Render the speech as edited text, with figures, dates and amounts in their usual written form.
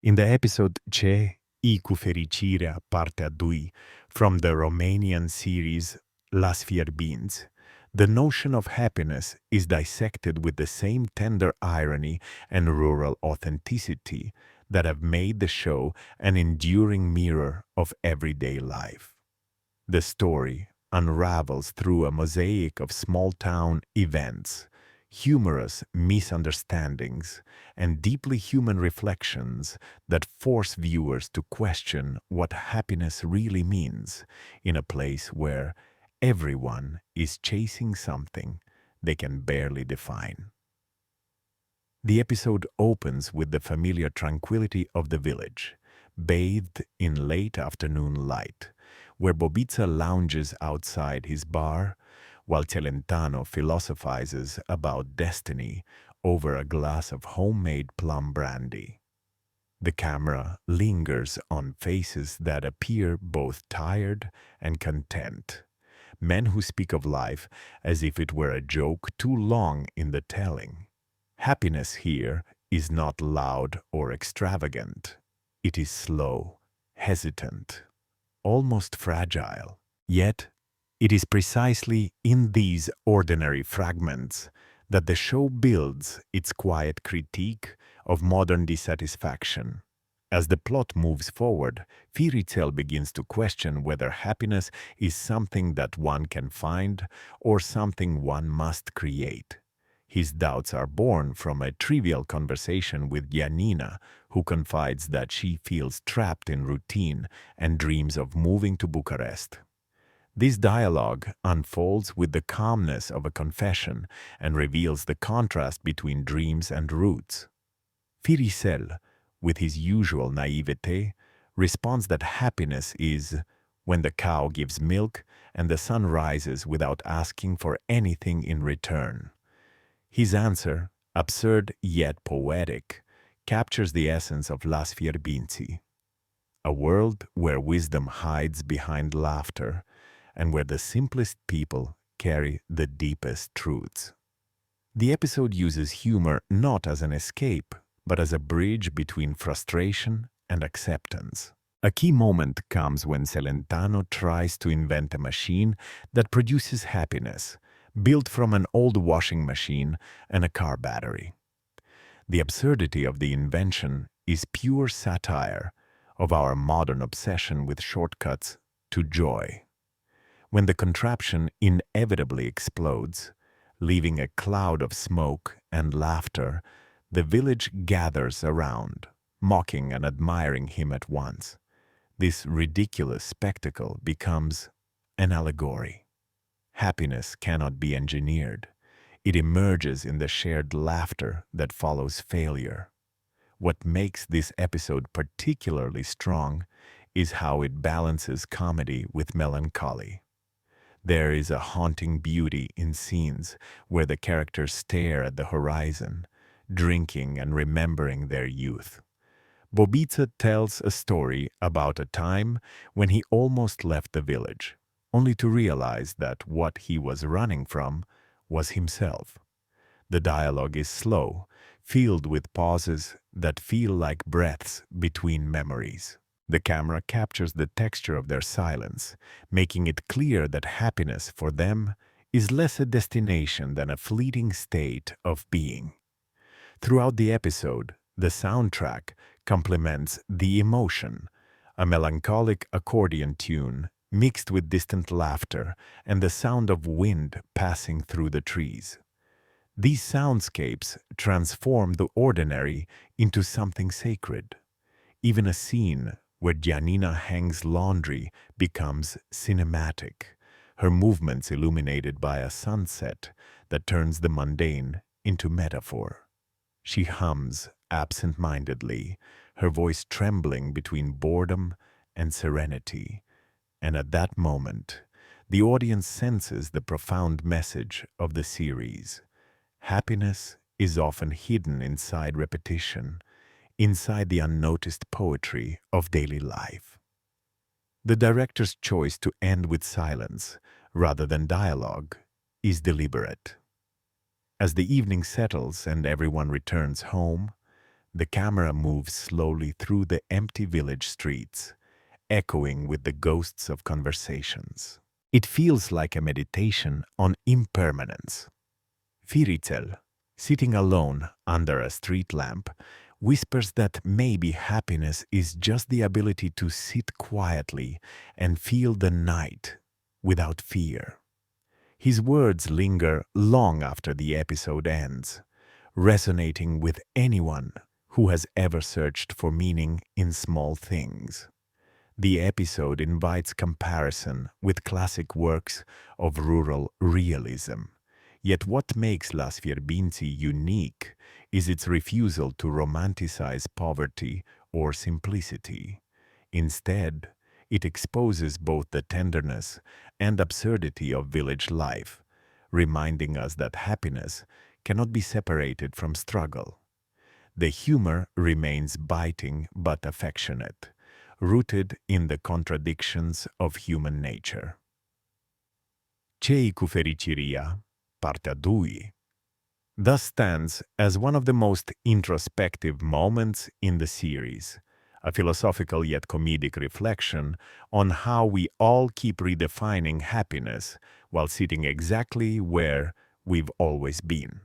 In the episode Ce I cu Fericirea, partea 2, from the Romanian series Las Fierbinți, the notion of happiness is dissected with the same tender irony and rural authenticity that have made the show an enduring mirror of everyday life. The story unravels through a mosaic of small-town events, humorous misunderstandings, and deeply human reflections that force viewers to question what happiness really means in a place where everyone is chasing something they can barely define. The episode opens with the familiar tranquility of the village, bathed in late afternoon light, where Bobiță lounges outside his bar, while Celentano philosophizes about destiny over a glass of homemade plum brandy. The camera lingers on faces that appear both tired and content, men who speak of life as if it were a joke too long in the telling. Happiness here is not loud or extravagant. It is slow, hesitant, almost fragile. Yet, it is precisely in these ordinary fragments that the show builds its quiet critique of modern dissatisfaction. As the plot moves forward, Firicel begins to question whether happiness is something that one can find or something one must create. His doubts are born from a trivial conversation with Janina, who confides that she feels trapped in routine and dreams of moving to Bucharest. This dialogue unfolds with the calmness of a confession and reveals the contrast between dreams and roots. Firicel, with his usual naivete, responds that happiness is when the cow gives milk and the sun rises without asking for anything in return. His answer, absurd yet poetic, captures the essence of Las Fierbinți, a world where wisdom hides behind laughter and where the simplest people carry the deepest truths. The episode uses humor not as an escape, but as a bridge between frustration and acceptance. A key moment comes when Celentano tries to invent a machine that produces happiness, built from an old washing machine and a car battery. The absurdity of the invention is pure satire of our modern obsession with shortcuts to joy. When the contraption inevitably explodes, leaving a cloud of smoke and laughter, the village gathers around, mocking and admiring him at once. This ridiculous spectacle becomes an allegory. Happiness cannot be engineered. It emerges in the shared laughter that follows failure. What makes this episode particularly strong is how it balances comedy with melancholy. There is a haunting beauty in scenes where the characters stare at the horizon, drinking and remembering their youth. Bobiță tells a story about a time when he almost left the village, only to realize that what he was running from was himself. The dialogue is slow, filled with pauses that feel like breaths between memories. The camera captures the texture of their silence, making it clear that happiness for them is less a destination than a fleeting state of being. Throughout the episode, the soundtrack complements the emotion, a melancholic accordion tune mixed with distant laughter and the sound of wind passing through the trees. These soundscapes transform the ordinary into something sacred. Even a scene where Janina hangs laundry becomes cinematic, her movements illuminated by a sunset that turns the mundane into metaphor. She hums absent-mindedly, her voice trembling between boredom and serenity. And at that moment, the audience senses the profound message of the series. Happiness is often hidden inside repetition, inside the unnoticed poetry of daily life. The director's choice to end with silence, rather than dialogue, is deliberate. As the evening settles and everyone returns home, The camera moves slowly through the empty village streets, echoing with the ghosts of conversations. It feels like a meditation on impermanence. Firicel, sitting alone under a street lamp, whispers that maybe happiness is just the ability to sit quietly and feel the night without fear. His words linger long after the episode ends, resonating with anyone who has ever searched for meaning in small things. The episode invites comparison with classic works of rural realism. Yet what makes Las Fierbinți unique is its refusal to romanticize poverty or simplicity. Instead, it exposes both the tenderness and absurdity of village life, reminding us that happiness cannot be separated from struggle. The humor remains biting but affectionate, rooted in the contradictions of human nature. Ce-i cu fericirea? Partea 2 thus stands as one of the most introspective moments in the series, a philosophical yet comedic reflection on how we all keep redefining happiness while sitting exactly where we've always been.